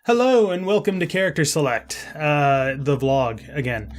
Hello and welcome to CharacterSelect, the vlog again.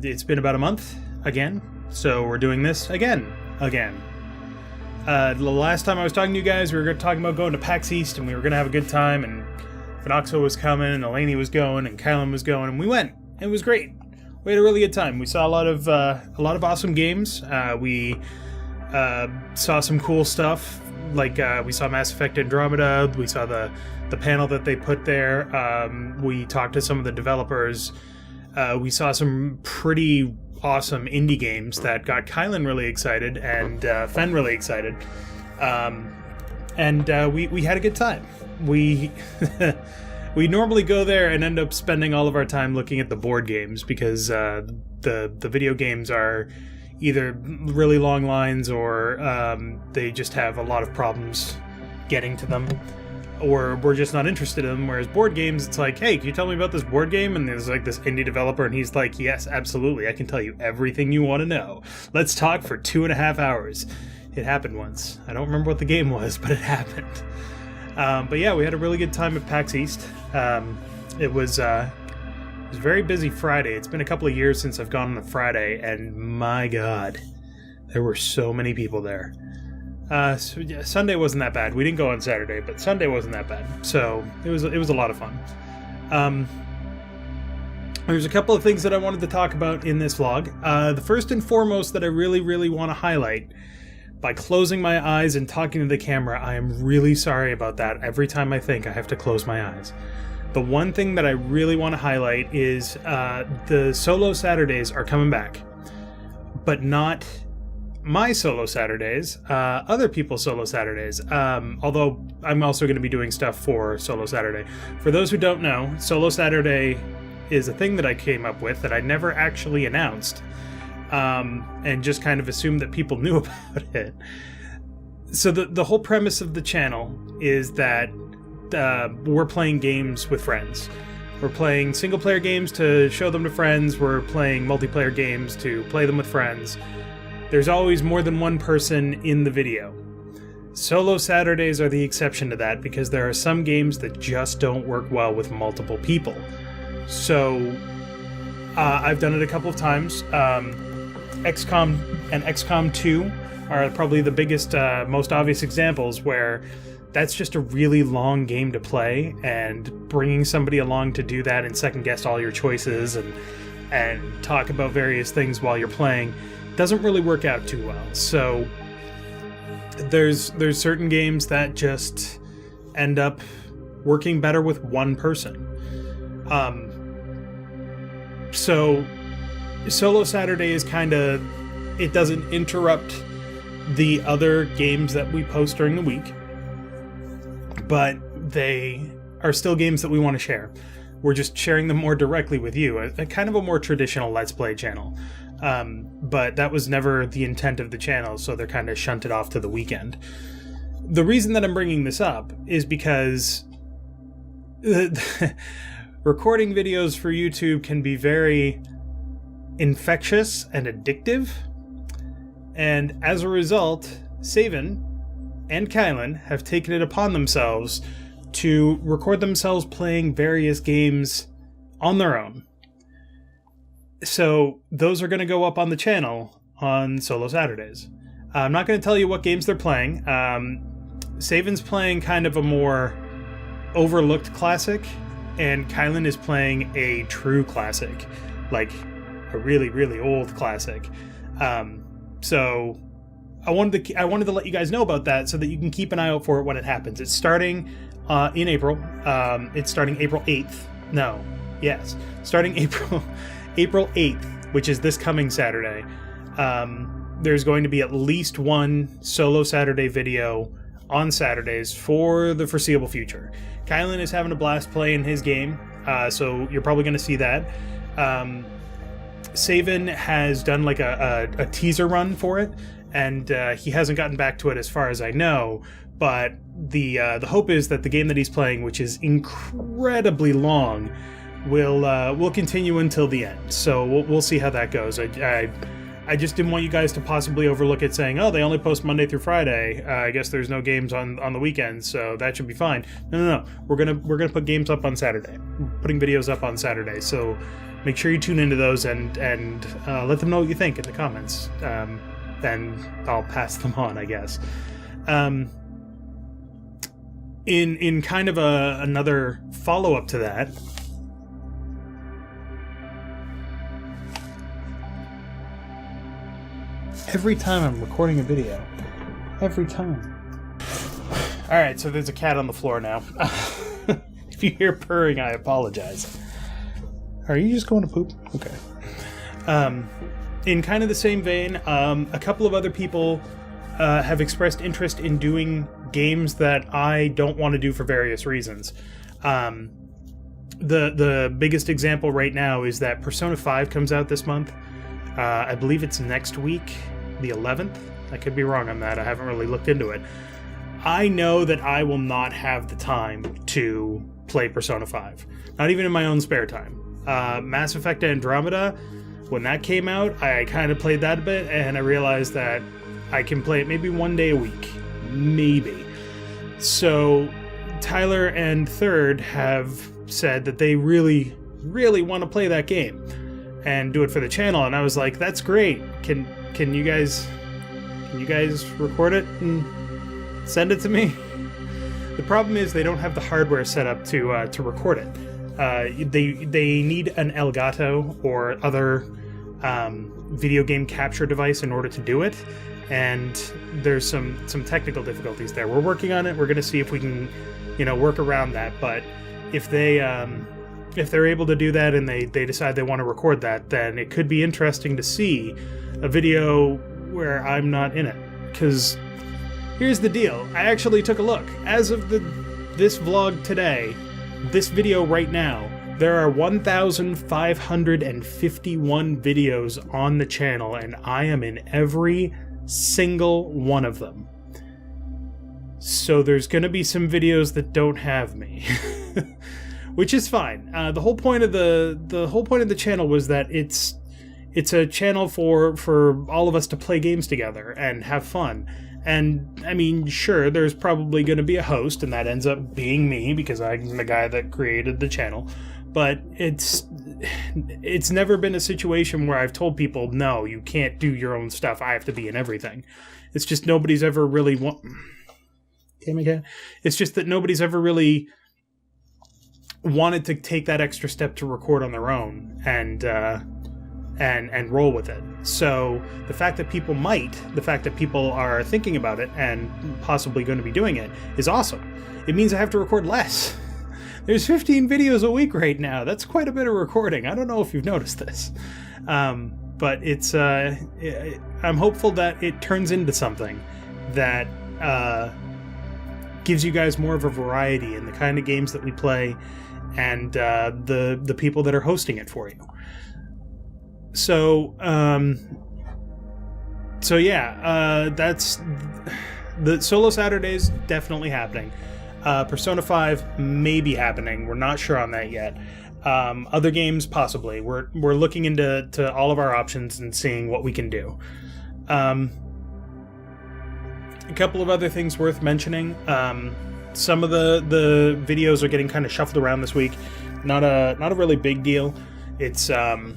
It's been about a month again, so we're doing this again. The last time I was talking to you guys, we were talking about going to PAX East and we were going to have a good time, and Phenoxo was coming and Elaney was going and Kylan was going, and we went. It was great. We had a really good time. We saw a lot of awesome games. We saw some cool stuff, like we saw Mass Effect Andromeda. We saw the panel that they put there. We talked to some of the developers. We saw some pretty awesome indie games that got Kylan really excited and Fen really excited. And we had a good time. We we normally go there and end up spending all of our time looking at the board games because the video games are either really long lines or they just have a lot of problems getting to them, or we're just not interested in them. Whereas board games, it's like, hey, can you tell me about this board game? And there's like this indie developer and he's like, yes, absolutely, I can tell you everything you want to know. Let's talk for 2.5 hours. It happened once. I don't remember what the game was, but it happened. But yeah, we had a really good time at PAX East. It was a very busy Friday. It's been a couple of years since I've gone on a Friday, and my god, there were so many people there. So yeah, Sunday wasn't that bad. We didn't go on Saturday, but Sunday wasn't that bad. So it was a lot of fun. There's a couple of things that I wanted to talk about in this vlog. The first and foremost that I really want to highlight, by closing my eyes and talking to the camera, I am really sorry about that. Every time I think, I have to close my eyes. The one thing that I really want to highlight is the solo Saturdays are coming back, but not my solo Saturdays, other people's solo Saturdays, although I'm also going to be doing stuff for solo Saturday. For those who don't know, solo Saturday is a thing that I came up with that I never actually announced, and just kind of assumed that people knew about it. So the whole premise of the channel is that we're playing games with friends. We're playing single-player games to show them to friends. We're playing multiplayer games to play them with friends. There's always more than one person in the video. Solo Saturdays are the exception to that because there are some games that just don't work well with multiple people. So I've done it a couple of times. XCOM and XCOM 2 are probably the biggest, most obvious examples where that's just a really long game to play, and bringing somebody along to do that and second guess all your choices and talk about various things while you're playing doesn't really work out too well. So there's certain games that just end up working better with one person. So solo Saturday is kind of, it doesn't interrupt the other games that we post during the week, but they are still games that we want to share. We're just sharing them more directly with you, a kind of a more traditional Let's Play channel. But that was never the intent of the channel, so they're kind of shunted off to the weekend. The reason that I'm bringing this up is because recording videos for YouTube can be very infectious and addictive, and as a result, Saven and Kylan have taken it upon themselves to record themselves playing various games on their own. So those are going to go up on the channel on solo Saturdays. I'm not going to tell you what games they're playing. Saven's playing kind of a more overlooked classic, and Kylan is playing a true classic, like a really old classic. So I wanted to let you guys know about that so that you can keep an eye out for it when it happens. It's starting in April. It's starting April 8th. No, yes, starting April 8th, which is this coming Saturday. There's going to be at least one solo Saturday video on Saturdays for the foreseeable future. Kylan is having a blast playing his game, so you're probably going to see that. Saven has done like a teaser run for it, and he hasn't gotten back to it as far as I know, but the hope is that the game that he's playing, which is incredibly long, will continue until the end. So we'll see how that goes. I I just didn't want you guys to possibly overlook it saying, oh, they only post Monday through Friday. I guess there's no games on the weekends, so that should be fine. No. We're gonna put games up on Saturday. We're putting videos up on Saturday, so make sure you tune into those and let them know what you think in the comments. Then I'll pass them on, I guess. In kind of another follow-up to that, every time I'm recording a video, every time. All right, so there's a cat on the floor now. If you hear purring, I apologize. Are you just going to poop? Okay. In kind of the same vein, a couple of other people have expressed interest in doing games that I don't want to do for various reasons. The biggest example right now is that Persona 5 comes out this month. I believe it's next week, the 11th. I could be wrong on that. I haven't really looked into it. I know that I will not have the time to play Persona 5. Not even in my own spare time. Mass Effect Andromeda, when that came out, I kind of played that a bit, and I realized that I can play it maybe one day a week. Maybe. So Tyler and Third have said that they really, really want to play that game and do it for the channel, and I was like, that's great. Can you guys record it and send it to me? The problem is they don't have the hardware set up to record it. They need an Elgato or other video game capture device in order to do it, and there's some technical difficulties there. We're working on it. We're going to see if we can, work around that. But if they're able to do that and they decide they want to record that, then it could be interesting to see a video where I'm not in it. Because here's the deal. I actually took a look. As of this vlog today, this video right now, there are 1,551 videos on the channel, and I am in every single one of them. So there's going to be some videos that don't have me. Which is fine. The whole point of the channel was that it's a channel for all of us to play games together and have fun. And I mean, sure, there's probably going to be a host, and that ends up being me because I'm the guy that created the channel. But it's never been a situation where I've told people, no, you can't do your own stuff. I have to be in everything. It's just nobody's ever really It's just that nobody's ever really wanted to take that extra step to record on their own and roll with it. So the fact that people are thinking about it and possibly going to be doing it is awesome. It means I have to record less. There's 15 videos a week right now. That's quite a bit of recording. I don't know if you've noticed this. But it's I'm hopeful that it turns into something that gives you guys more of a variety in the kind of games that we play and the people that are hosting it for you. So that's the Solo Saturdays definitely happening. Persona 5 may be happening. We're not sure on that yet. Other games possibly. We're looking into all of our options and seeing what we can do. A couple of other things worth mentioning. Some of the videos are getting kind of shuffled around this week. Not a really big deal. It's Hedra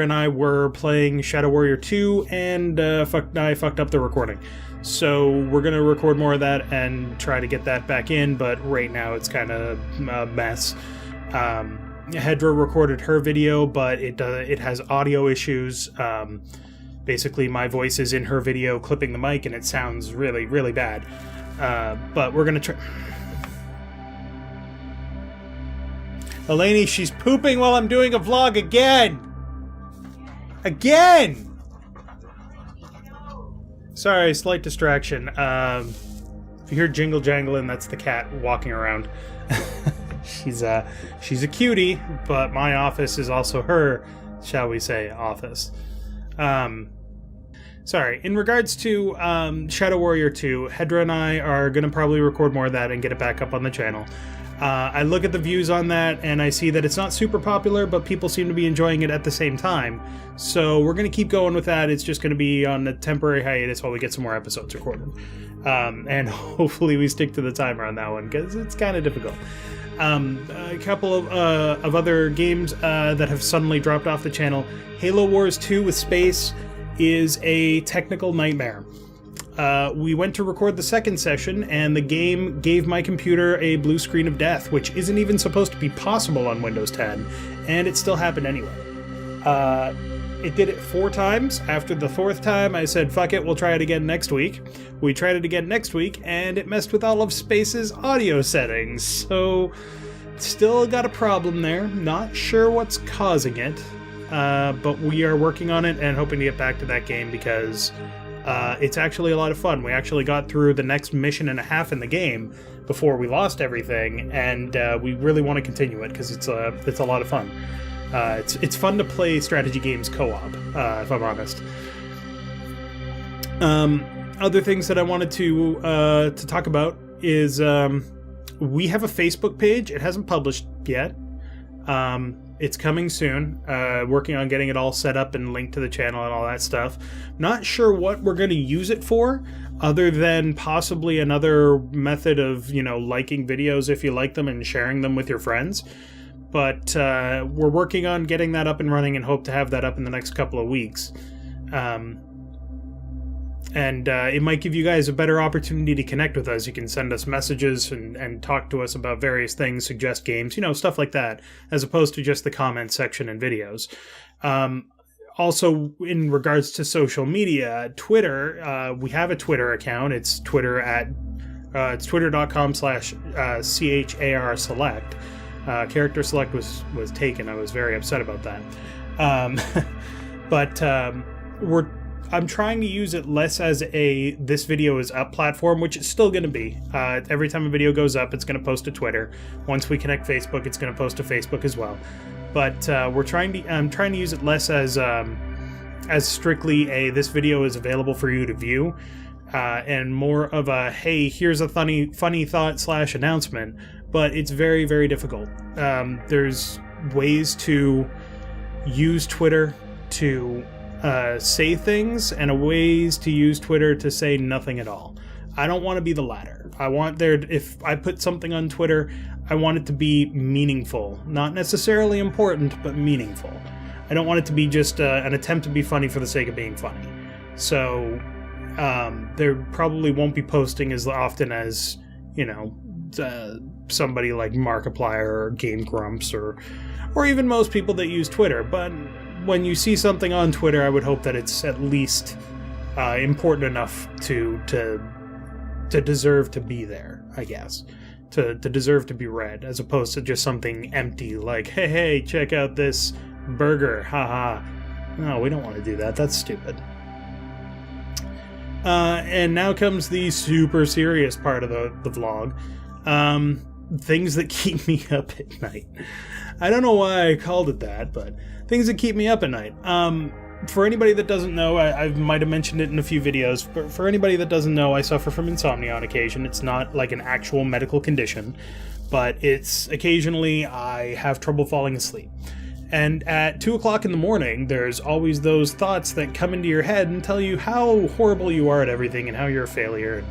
and I were playing Shadow Warrior 2, and I fucked up the recording. So we're going to record more of that and try to get that back in, but right now it's kind of a mess. Hedra recorded her video, but it has audio issues. Basically, my voice is in her video clipping the mic, and it sounds really, really bad. But we're going to try... Eleni, she's pooping while I'm doing a vlog again! Again! Sorry, slight distraction. If you hear jingle jangling, that's the cat walking around. She's a cutie, but my office is also her, shall we say, office. Sorry, in regards to Shadow Warrior 2, Hedra and I are going to probably record more of that and get it back up on the channel. I look at the views on that, and I see that it's not super popular, but people seem to be enjoying it at the same time. So we're going to keep going with that. It's just going to be on a temporary hiatus while we get some more episodes recorded. And hopefully we stick to the timer on that one, because it's kind of difficult. A couple of other games that have suddenly dropped off the channel. Halo Wars 2 with space is a technical nightmare. We went to record the second session, and the game gave my computer a blue screen of death, which isn't even supposed to be possible on Windows 10, and it still happened anyway. It did it 4 times. After the 4th time, I said, fuck it, we'll try it again next week. We tried it again next week, and it messed with all of Space's audio settings, so still got a problem there. Not sure what's causing it, but we are working on it and hoping to get back to that game, because it's actually a lot of fun. We actually got through the next mission and a half in the game before we lost everything, and we really want to continue it because it's a lot of fun. It's fun to play strategy games co-op, if I'm honest. Other things that I wanted to talk about is we have a Facebook page. It hasn't published yet. It's coming soon. Working on getting it all set up and linked to the channel and all that stuff. Not sure what we're going to use it for, other than possibly another method of, liking videos if you like them and sharing them with your friends. But we're working on getting that up and running and hope to have that up in the next couple of weeks. And it might give you guys a better opportunity to connect with us. You can send us messages and talk to us about various things, suggest games, stuff like that, as opposed to just the comment section and videos. Also, in regards to social media, Twitter, we have a Twitter account. It's it's twitter.com/CharacterSelect. CharacterSelect was taken. I was very upset about that. But I'm trying to use it less as a this video is up platform, which it's still going to be. Every time a video goes up, it's going to post to Twitter. Once we connect Facebook, it's going to post to Facebook as well. But I'm trying to use it less as strictly a this video is available for you to view, and more of a hey, here's a funny thought / announcement. But it's very, very difficult. There's ways to use Twitter to say things, and ways to use Twitter to say nothing at all. I don't want to be the latter. If I put something on Twitter, I want it to be meaningful. Not necessarily important, but meaningful. I don't want it to be just an attempt to be funny for the sake of being funny. So there probably won't be posting as often as, somebody like Markiplier or Game Grumps or even most people that use Twitter. But when you see something on Twitter, I would hope that it's at least important enough to deserve to be there, I guess. To deserve to be read, as opposed to just something empty like, hey, check out this burger, haha. No, we don't want to do that. That's stupid. And now comes the super serious part of the vlog. Things that keep me up at night. I don't know why I called it that, but things that keep me up at night. For anybody that doesn't know, I might have mentioned it in a few videos, but for anybody that doesn't know, I suffer from insomnia on occasion. It's not like an actual medical condition, but it's occasionally I have trouble falling asleep. And at 2 o'clock in the morning, there's always those thoughts that come into your head and tell you how horrible you are at everything and how you're a failure and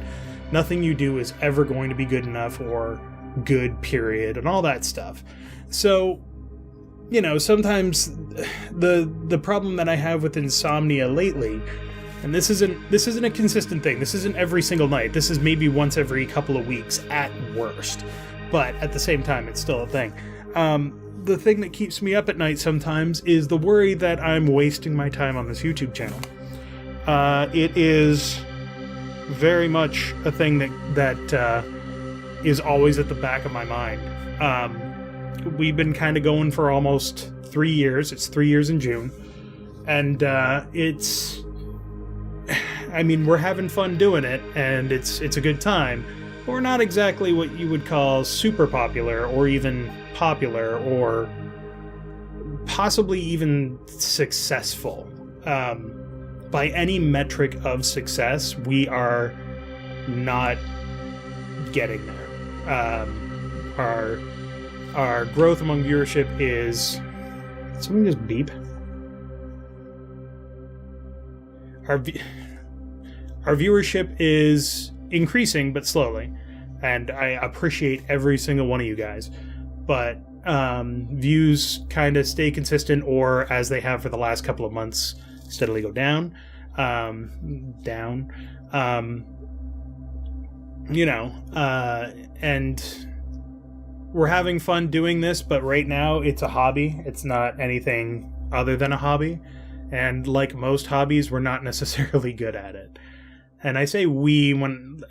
nothing you do is ever going to be good enough or good, period, and all that stuff. So, sometimes the problem that I have with insomnia lately, and this isn't a consistent thing. This isn't every single night. This is maybe once every couple of weeks at worst. But at the same time, it's still a thing. The thing that keeps me up at night sometimes is the worry that I'm wasting my time on this YouTube channel. It is very much a thing that is always at the back of my mind. We've been kind of going for almost 3 years. It's 3 years in June. And we're having fun doing it, and it's a good time. But we're not exactly what you would call super popular, or even popular, or possibly even successful. By any metric of success, we are not getting there. Our growth among viewership is... Did someone just beep? Our viewership is increasing, but slowly. And I appreciate every single one of you guys. But views kind of stay consistent, or as they have for the last couple of months, steadily go down. And we're having fun doing this, but right now it's a hobby. It's not anything other than a hobby. And like most hobbies, we're not necessarily good at it. And I say we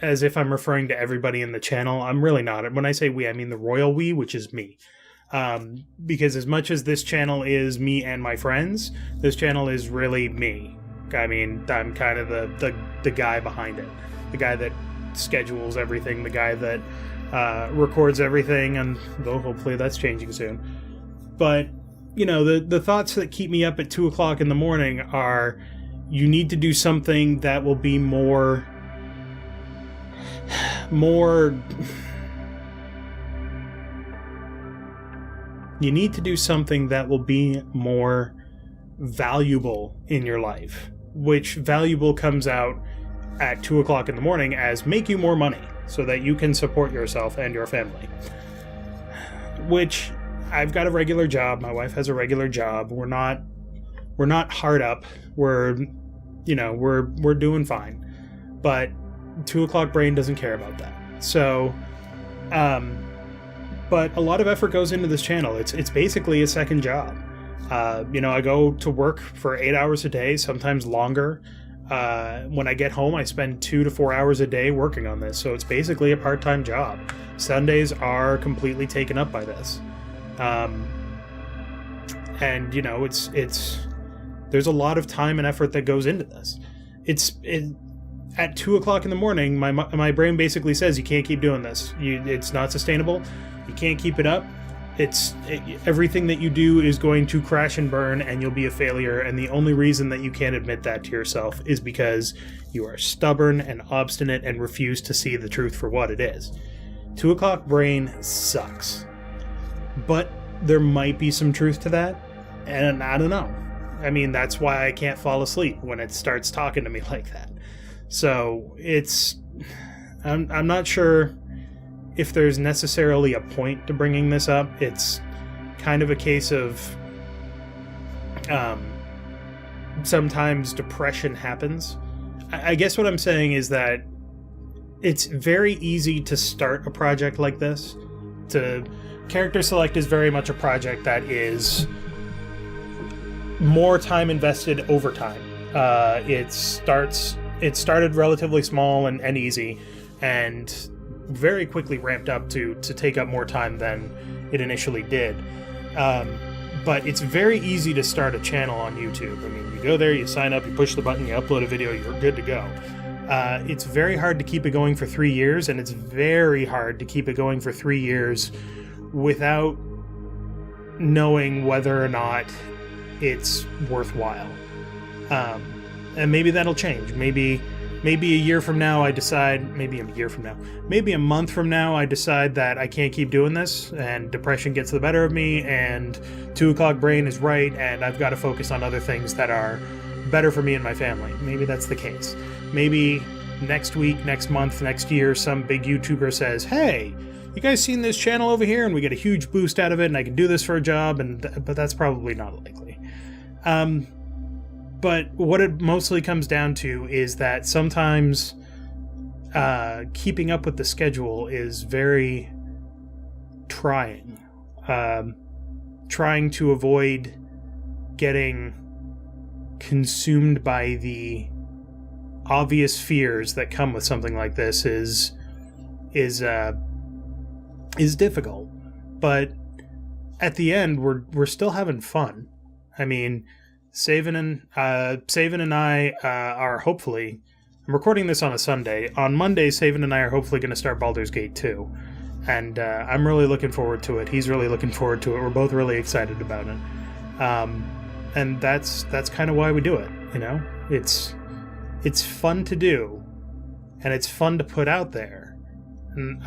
as if I'm referring to everybody in the channel. I'm really not. When I say we, I mean the royal we, which is me. Because as much as this channel is me and my friends, this channel is really me. I mean, I'm kind of the guy behind it. The guy that schedules everything. The guy that records everything. And though hopefully that's changing soon. But, the thoughts that keep me up at 2 o'clock in the morning are... You need to do something that will be more... You need to do something that will be more valuable in your life. Which valuable comes out at 2 o'clock in the morning as make you more money so that you can support yourself and your family. Which, I've got a regular job. My wife has a regular job. We're not hard up. We're doing fine. But 2 o'clock brain doesn't care about that. So, but a lot of effort goes into this channel. It's basically a second job. I go to work for 8 hours a day, sometimes longer. When I get home, I spend 2 to 4 hours a day working on this. So it's basically a part-time job. Sundays are completely taken up by this. And there's a lot of time and effort that goes into this. At 2 o'clock in the morning, my brain basically says you can't keep doing this. It's not sustainable. You can't keep it up. Everything that you do is going to crash and burn, and you'll be a failure. And the only reason that you can't admit that to yourself is because you are stubborn and obstinate and refuse to see the truth for what it is. 2 o'clock brain sucks, but there might be some truth to that, and I don't know. I mean, that's why I can't fall asleep when it starts talking to me like that. So I'm not sure if there's necessarily a point to bringing this up. It's kind of a case of sometimes depression happens. I guess what I'm saying is that it's very easy to start a project like this. CharacterSelect is very much a project that is more time invested over time. It started relatively small and easy, and very quickly ramped up to take up more time than it initially did. But it's very easy to start a channel on YouTube. I mean, you go there, you sign up, you push the button, you upload a video, you're good to go. It's very hard to keep it going for 3 years, and it's very hard to keep it going for 3 years without knowing whether or not it's worthwhile. And maybe that'll change. Maybe a year from now I decide, maybe a month from now I decide that I can't keep doing this, and depression gets the better of me, and 2 o'clock brain is right, and I've got to focus on other things that are better for me and my family. Maybe that's the case. Maybe next week, next month, next year, some big YouTuber says, hey, you guys seen this channel over here? And we get a huge boost out of it, and I can do this for a job, but that's probably not likely. But what it mostly comes down to is that sometimes keeping up with the schedule is very trying. Trying to avoid getting consumed by the obvious fears that come with something like this is difficult. But at the end, we're still having fun. I mean, Saven and I are hopefully... I'm recording this on a Sunday. On Monday, Saven and I are hopefully going to start Baldur's Gate 2. And I'm really looking forward to it. He's really looking forward to it. We're both really excited about it. And that's kind of why we do it, you know? It's fun to do. And it's fun to put out there. And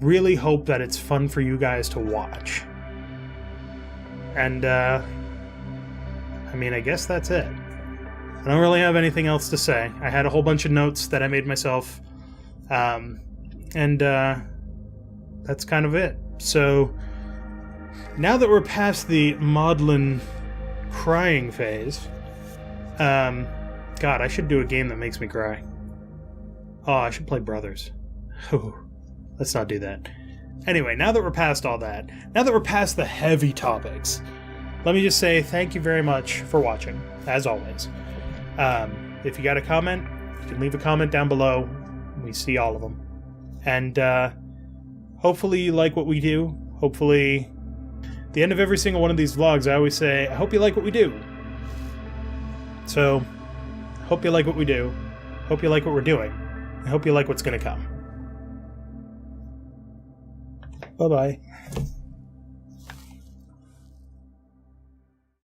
really hope that it's fun for you guys to watch. And, I mean, I guess that's it. I don't really have anything else to say. I had a whole bunch of notes that I made myself, and that's kind of it. So, now that we're past the maudlin crying phase, God, I should do a game that makes me cry. Oh, I should play Brothers. Oh, let's not do that. Anyway, now that we're past all that, now that we're past the heavy topics, let me just say thank you very much for watching, as always. If you got a comment, you can leave a comment down below. We see all of them. And hopefully you like what we do. Hopefully, at the end of every single one of these vlogs, I always say, I hope you like what we do. So, hope you like what we do. Hope you like what we're doing. I hope you like what's going to come. Bye-bye.